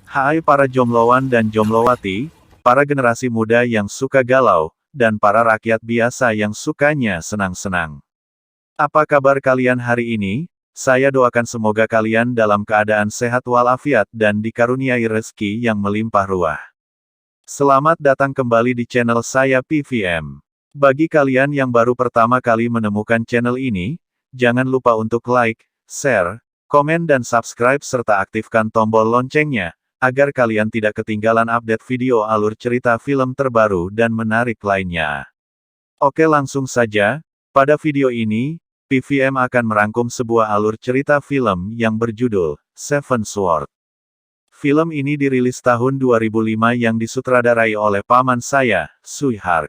Hai para jombloan dan jomblowati, para generasi muda yang suka galau, dan para rakyat biasa yang sukanya senang-senang. Apa kabar kalian hari ini? Saya doakan semoga kalian dalam keadaan sehat walafiat dan dikaruniai rezeki yang melimpah ruah. Selamat datang kembali di channel saya PVM. Bagi kalian yang baru pertama kali menemukan channel ini, jangan lupa untuk like, share, komen dan subscribe serta aktifkan tombol loncengnya, agar kalian tidak ketinggalan update video alur cerita film terbaru dan menarik lainnya. Oke, langsung saja, pada video ini, PVM akan merangkum sebuah alur cerita film yang berjudul Seven Sword. Film ini dirilis tahun 2005 yang disutradarai oleh paman saya, Tsui Hark.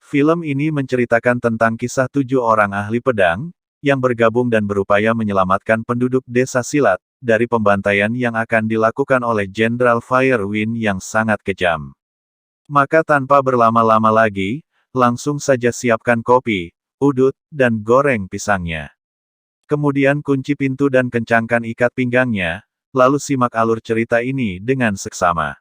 Film ini menceritakan tentang kisah 7 orang ahli pedang, yang bergabung dan berupaya menyelamatkan penduduk desa Silat, dari pembantaian yang akan dilakukan oleh Jenderal Firewind yang sangat kejam. Maka tanpa berlama-lama lagi, langsung saja siapkan kopi, udut, dan goreng pisangnya. Kemudian kunci pintu dan kencangkan ikat pinggangnya, lalu simak alur cerita ini dengan seksama.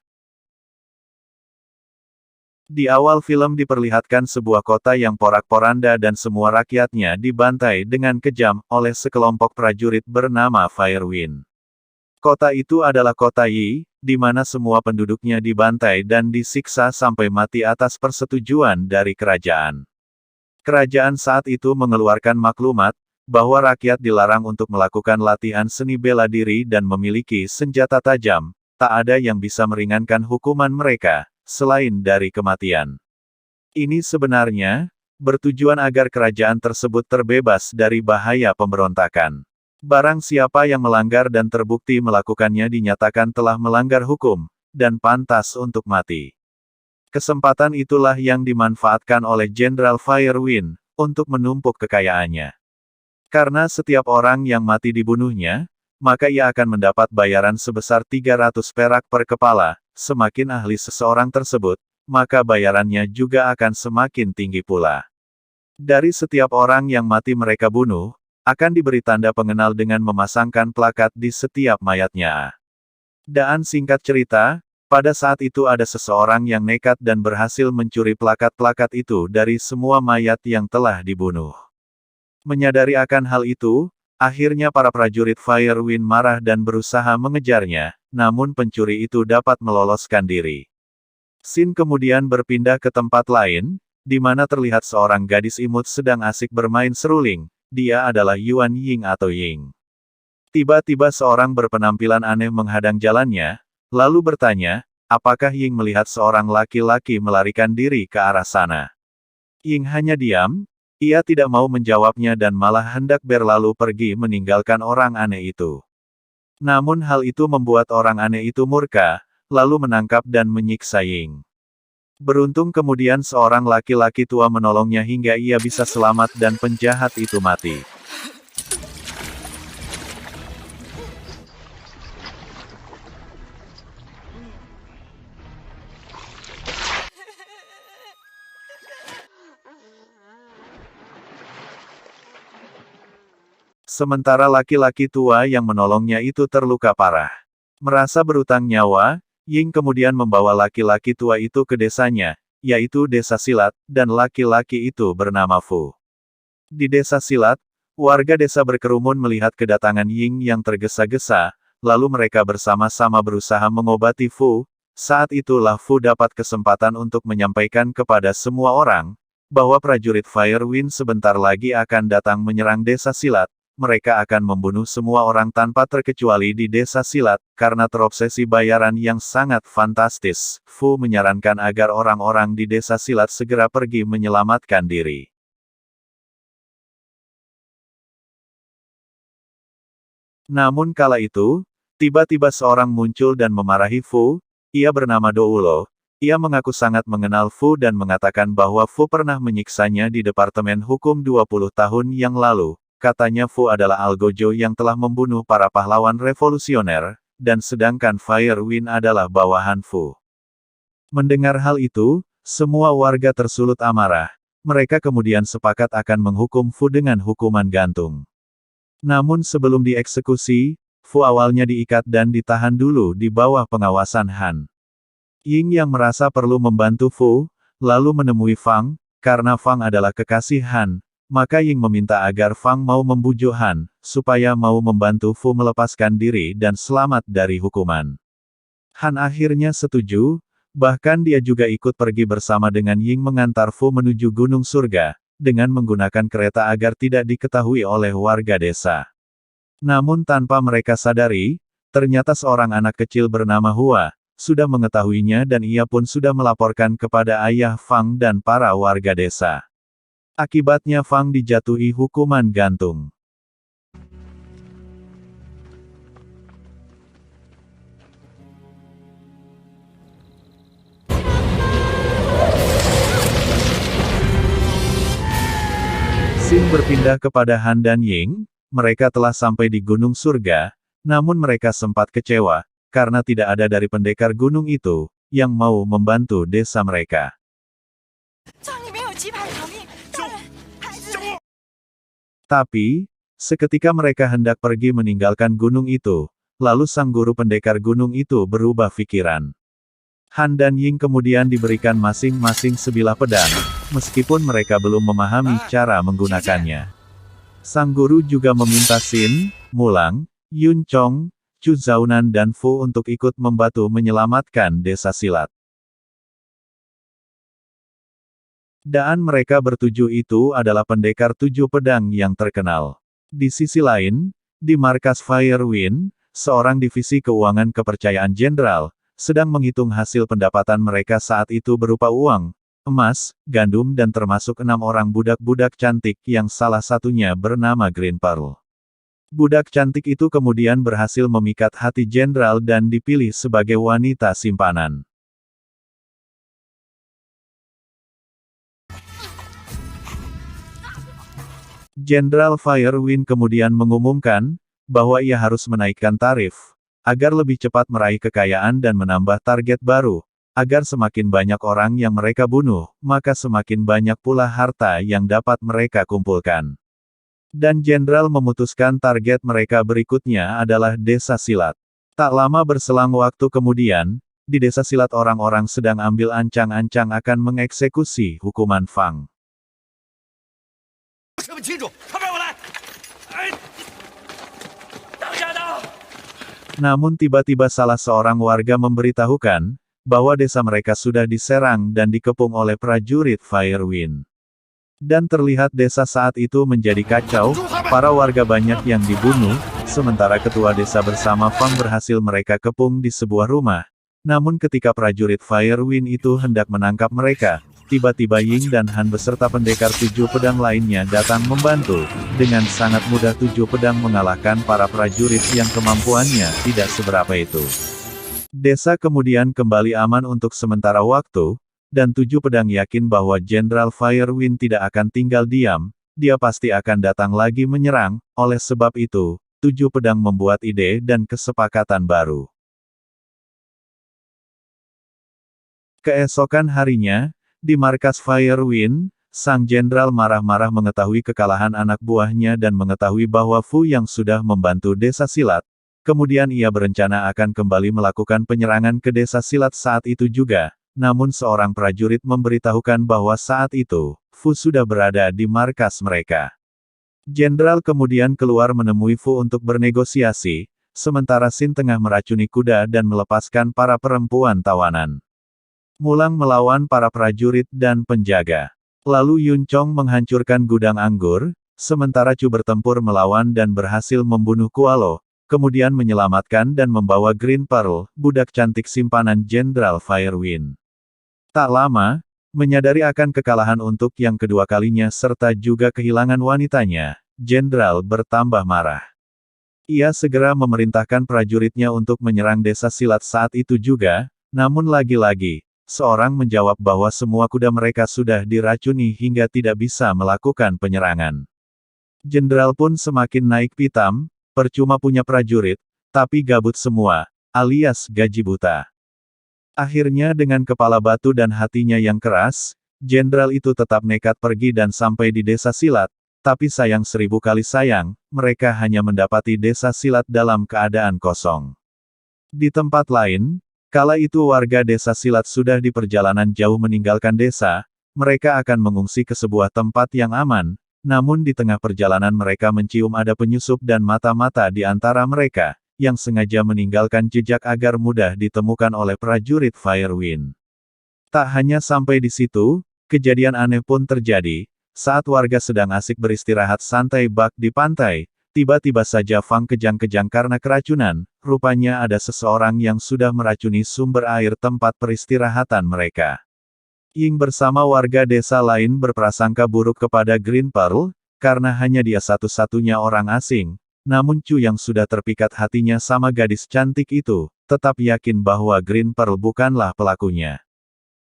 Di awal film diperlihatkan sebuah kota yang porak-poranda dan semua rakyatnya dibantai dengan kejam oleh sekelompok prajurit bernama Firewind. Kota itu adalah kota Yi, di mana semua penduduknya dibantai dan disiksa sampai mati atas persetujuan dari kerajaan. Kerajaan saat itu mengeluarkan maklumat, bahwa rakyat dilarang untuk melakukan latihan seni bela diri dan memiliki senjata tajam, tak ada yang bisa meringankan hukuman mereka, selain dari kematian. Ini sebenarnya bertujuan agar kerajaan tersebut terbebas dari bahaya pemberontakan. Barang siapa yang melanggar dan terbukti melakukannya dinyatakan telah melanggar hukum, dan pantas untuk mati. Kesempatan itulah yang dimanfaatkan oleh Jenderal Firewind, untuk menumpuk kekayaannya. Karena setiap orang yang mati dibunuhnya, maka ia akan mendapat bayaran sebesar 300 perak per kepala. Semakin ahli seseorang tersebut, maka bayarannya juga akan semakin tinggi pula. Dari setiap orang yang mati mereka bunuh, akan diberi tanda pengenal dengan memasangkan plakat di setiap mayatnya. Dan singkat cerita, pada saat itu ada seseorang yang nekat dan berhasil mencuri plakat-plakat itu dari semua mayat yang telah dibunuh. Menyadari akan hal itu, akhirnya para prajurit Firewind marah dan berusaha mengejarnya, namun pencuri itu dapat meloloskan diri. Scene kemudian berpindah ke tempat lain, di mana terlihat seorang gadis imut sedang asik bermain seruling. Dia adalah Yuan Ying atau Ying. Tiba-tiba seorang berpenampilan aneh menghadang jalannya, lalu bertanya, apakah Ying melihat seorang laki-laki melarikan diri ke arah sana? Ying hanya diam, ia tidak mau menjawabnya dan malah hendak berlalu pergi meninggalkan orang aneh itu. Namun hal itu membuat orang aneh itu murka, lalu menangkap dan menyiksa Ying. Beruntung kemudian seorang laki-laki tua menolongnya hingga ia bisa selamat dan penjahat itu mati. Sementara laki-laki tua yang menolongnya itu terluka parah. Merasa berutang nyawa, Ying kemudian membawa laki-laki tua itu ke desanya, yaitu desa Silat, dan laki-laki itu bernama Fu. Di desa Silat, warga desa berkerumun melihat kedatangan Ying yang tergesa-gesa, lalu mereka bersama-sama berusaha mengobati Fu. Saat itulah Fu dapat kesempatan untuk menyampaikan kepada semua orang, bahwa prajurit Firewind sebentar lagi akan datang menyerang desa Silat. Mereka akan membunuh semua orang tanpa terkecuali di desa Silat, karena terobsesi bayaran yang sangat fantastis. Fu menyarankan agar orang-orang di desa Silat segera pergi menyelamatkan diri. Namun kala itu, tiba-tiba seorang muncul dan memarahi Fu. Ia bernama Doulo. Ia mengaku sangat mengenal Fu dan mengatakan bahwa Fu pernah menyiksanya di Departemen Hukum 20 tahun yang lalu. Katanya Fu adalah algojo yang telah membunuh para pahlawan revolusioner, dan sedangkan Firewind adalah bawahan Fu. Mendengar hal itu, semua warga tersulut amarah. Mereka kemudian sepakat akan menghukum Fu dengan hukuman gantung. Namun sebelum dieksekusi, Fu awalnya diikat dan ditahan dulu di bawah pengawasan Han. Ying yang merasa perlu membantu Fu, lalu menemui Fang, karena Fang adalah kekasih Han, maka Ying meminta agar Fang mau membujuk Han, supaya mau membantu Fu melepaskan diri dan selamat dari hukuman. Han akhirnya setuju, bahkan dia juga ikut pergi bersama dengan Ying mengantar Fu menuju Gunung Surga, dengan menggunakan kereta agar tidak diketahui oleh warga desa. Namun tanpa mereka sadari, ternyata seorang anak kecil bernama Hua, sudah mengetahuinya dan ia pun sudah melaporkan kepada ayah Fang dan para warga desa. Akibatnya Fang dijatuhi hukuman gantung. Scene berpindah kepada Han dan Ying. Mereka telah sampai di Gunung Surga, namun mereka sempat kecewa, karena tidak ada dari pendekar gunung itu, yang mau membantu desa mereka. Tapi, seketika mereka hendak pergi meninggalkan gunung itu, lalu sang guru pendekar gunung itu berubah pikiran. Han dan Ying kemudian diberikan masing-masing sebilah pedang, meskipun mereka belum memahami cara menggunakannya. Sang guru juga meminta Xin, Mulang, Yun Chong, Chu Zaunan dan Fu untuk ikut membantu menyelamatkan desa silat. Dan mereka bertujuh itu adalah pendekar tujuh pedang yang terkenal. Di sisi lain, di markas Firewind, seorang divisi keuangan kepercayaan jenderal, sedang menghitung hasil pendapatan mereka saat itu berupa uang, emas, gandum dan termasuk 6 orang budak-budak cantik yang salah satunya bernama Green Pearl. Budak cantik itu kemudian berhasil memikat hati jenderal dan dipilih sebagai wanita simpanan. Jenderal Firewind kemudian mengumumkan, bahwa ia harus menaikkan tarif, agar lebih cepat meraih kekayaan dan menambah target baru, agar semakin banyak orang yang mereka bunuh, maka semakin banyak pula harta yang dapat mereka kumpulkan. Dan jenderal memutuskan target mereka berikutnya adalah desa silat. Tak lama berselang waktu kemudian, di desa silat orang-orang sedang ambil ancang-ancang akan mengeksekusi hukuman Fang. Namun tiba-tiba salah seorang warga memberitahukan, bahwa desa mereka sudah diserang dan dikepung oleh prajurit Firewind. Dan terlihat desa saat itu menjadi kacau, para warga banyak yang dibunuh, sementara ketua desa bersama Fang berhasil mereka kepung di sebuah rumah. Namun ketika prajurit Firewind itu hendak menangkap mereka, tiba-tiba Ying dan Han beserta pendekar tujuh pedang lainnya datang membantu. Dengan sangat mudah tujuh pedang mengalahkan para prajurit yang kemampuannya tidak seberapa itu. Desa kemudian kembali aman untuk sementara waktu, dan tujuh pedang yakin bahwa Jenderal Firewind tidak akan tinggal diam, dia pasti akan datang lagi menyerang, oleh sebab itu, tujuh pedang membuat ide dan kesepakatan baru. Keesokan harinya, di markas Firewind, sang jenderal marah-marah mengetahui kekalahan anak buahnya dan mengetahui bahwa Fu yang sudah membantu desa silat. Kemudian ia berencana akan kembali melakukan penyerangan ke desa silat saat itu juga, namun seorang prajurit memberitahukan bahwa saat itu, Fu sudah berada di markas mereka. Jenderal kemudian keluar menemui Fu untuk bernegosiasi, sementara Xin tengah meracuni kuda dan melepaskan para perempuan tawanan. Mulang melawan para prajurit dan penjaga. Lalu Yun Chong menghancurkan gudang anggur, sementara Chu bertempur melawan dan berhasil membunuh Kualo, kemudian menyelamatkan dan membawa Green Pearl, budak cantik simpanan Jenderal Firewind. Tak lama, menyadari akan kekalahan untuk yang kedua kalinya serta juga kehilangan wanitanya, Jenderal bertambah marah. Ia segera memerintahkan prajuritnya untuk menyerang desa silat saat itu juga, namun lagi-lagi, seorang menjawab bahwa semua kuda mereka sudah diracuni hingga tidak bisa melakukan penyerangan. Jenderal pun semakin naik pitam, percuma punya prajurit, tapi gabut semua, alias gaji buta. Akhirnya dengan kepala batu dan hatinya yang keras, jenderal itu tetap nekat pergi dan sampai di desa silat, Tapi sayang 1000 kali sayang, mereka hanya mendapati desa silat dalam keadaan kosong. Di tempat lain, kala itu warga desa silat sudah di perjalanan jauh meninggalkan desa, mereka akan mengungsi ke sebuah tempat yang aman, namun di tengah perjalanan mereka mencium ada penyusup dan mata-mata di antara mereka, yang sengaja meninggalkan jejak agar mudah ditemukan oleh prajurit Firewind. Tak hanya sampai di situ, kejadian aneh pun terjadi. Saat warga sedang asik beristirahat santai bak di pantai, tiba-tiba saja Fang kejang-kejang karena keracunan, rupanya ada seseorang yang sudah meracuni sumber air tempat peristirahatan mereka. Ying bersama warga desa lain berprasangka buruk kepada Green Pearl, karena hanya dia satu-satunya orang asing, namun Chu yang sudah terpikat hatinya sama gadis cantik itu, tetap yakin bahwa Green Pearl bukanlah pelakunya.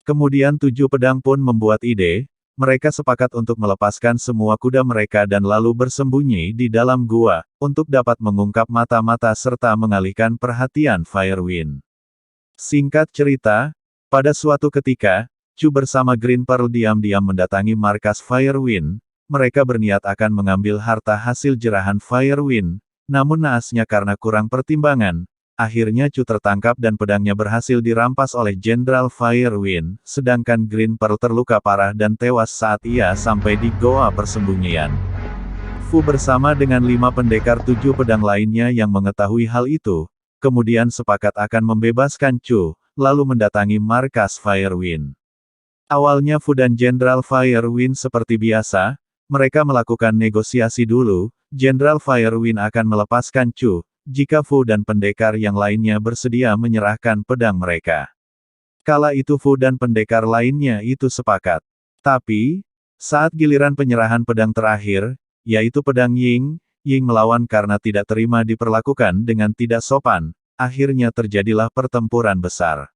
Kemudian 7 pedang pun membuat ide. Mereka sepakat untuk melepaskan semua kuda mereka dan lalu bersembunyi di dalam gua, untuk dapat mengungkap mata-mata serta mengalihkan perhatian Firewind. Singkat cerita, pada suatu ketika, Chu bersama Green Pearl diam-diam mendatangi markas Firewind. Mereka berniat akan mengambil harta hasil jerahan Firewind, namun naasnya karena kurang pertimbangan, akhirnya Chu tertangkap dan pedangnya berhasil dirampas oleh Jenderal Firewind, sedangkan Green Pearl terluka parah dan tewas saat ia sampai di goa persembunyian. Fu bersama dengan 5 pendekar 7 pedang lainnya yang mengetahui hal itu, kemudian sepakat akan membebaskan Chu, lalu mendatangi markas Firewind. Awalnya Fu dan Jenderal Firewind seperti biasa, mereka melakukan negosiasi dulu, Jenderal Firewind akan melepaskan Chu, jika Fu dan pendekar yang lainnya bersedia menyerahkan pedang mereka. Kala itu Fu dan pendekar lainnya itu sepakat. Tapi, saat giliran penyerahan pedang terakhir, yaitu pedang Ying, Ying melawan karena tidak terima diperlakukan dengan tidak sopan, akhirnya terjadilah pertempuran besar.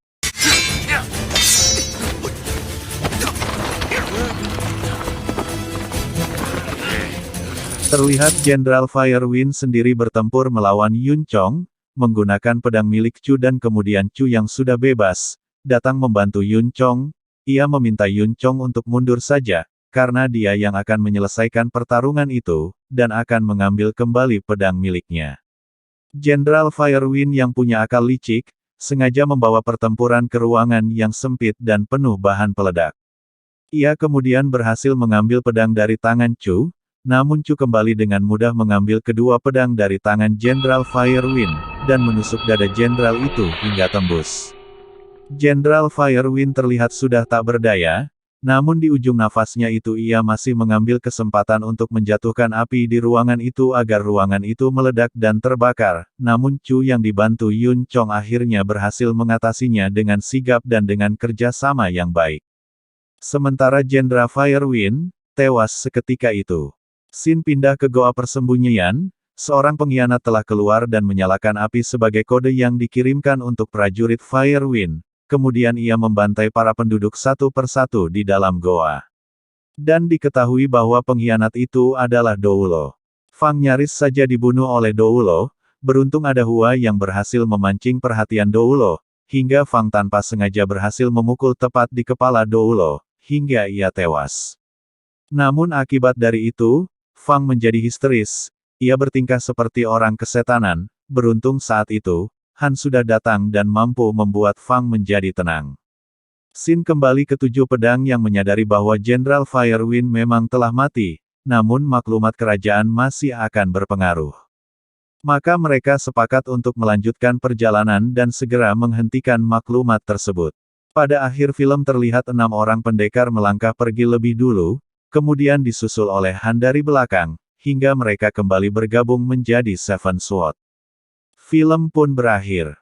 Terlihat Jenderal Firewind sendiri bertempur melawan Yun Chong, menggunakan pedang milik Chu dan kemudian Chu yang sudah bebas, datang membantu Yun Chong. Ia meminta Yun Chong untuk mundur saja, karena dia yang akan menyelesaikan pertarungan itu, dan akan mengambil kembali pedang miliknya. Jenderal Firewind yang punya akal licik, sengaja membawa pertempuran ke ruangan yang sempit dan penuh bahan peledak. Ia kemudian berhasil mengambil pedang dari tangan Chu, namun Chu kembali dengan mudah mengambil kedua pedang dari tangan Jenderal Firewind, dan menusuk dada jenderal itu hingga tembus. Jenderal Firewind terlihat sudah tak berdaya, namun di ujung nafasnya itu ia masih mengambil kesempatan untuk menjatuhkan api di ruangan itu agar ruangan itu meledak dan terbakar, namun Chu yang dibantu Yun Chong akhirnya berhasil mengatasinya dengan sigap dan dengan kerja sama yang baik. Sementara Jenderal Firewind tewas seketika itu. Sin pindah ke goa persembunyian, seorang pengkhianat telah keluar dan menyalakan api sebagai kode yang dikirimkan untuk prajurit Firewind, kemudian ia membantai para penduduk satu persatu di dalam goa. Dan diketahui bahwa pengkhianat itu adalah Doulo. Fang nyaris saja dibunuh oleh Doulo, beruntung ada Hua yang berhasil memancing perhatian Doulo, hingga Fang tanpa sengaja berhasil memukul tepat di kepala Doulo, hingga ia tewas. Namun akibat dari itu, Fang menjadi histeris, ia bertingkah seperti orang kesetanan, beruntung saat itu, Han sudah datang dan mampu membuat Fang menjadi tenang. Sin kembali ke 7 pedang yang menyadari bahwa Jenderal Firewind memang telah mati, namun maklumat kerajaan masih akan berpengaruh. Maka mereka sepakat untuk melanjutkan perjalanan dan segera menghentikan maklumat tersebut. Pada akhir film terlihat 6 orang pendekar melangkah pergi lebih dulu, kemudian disusul oleh Han dari belakang, hingga mereka kembali bergabung menjadi Seven Sword. Film pun berakhir.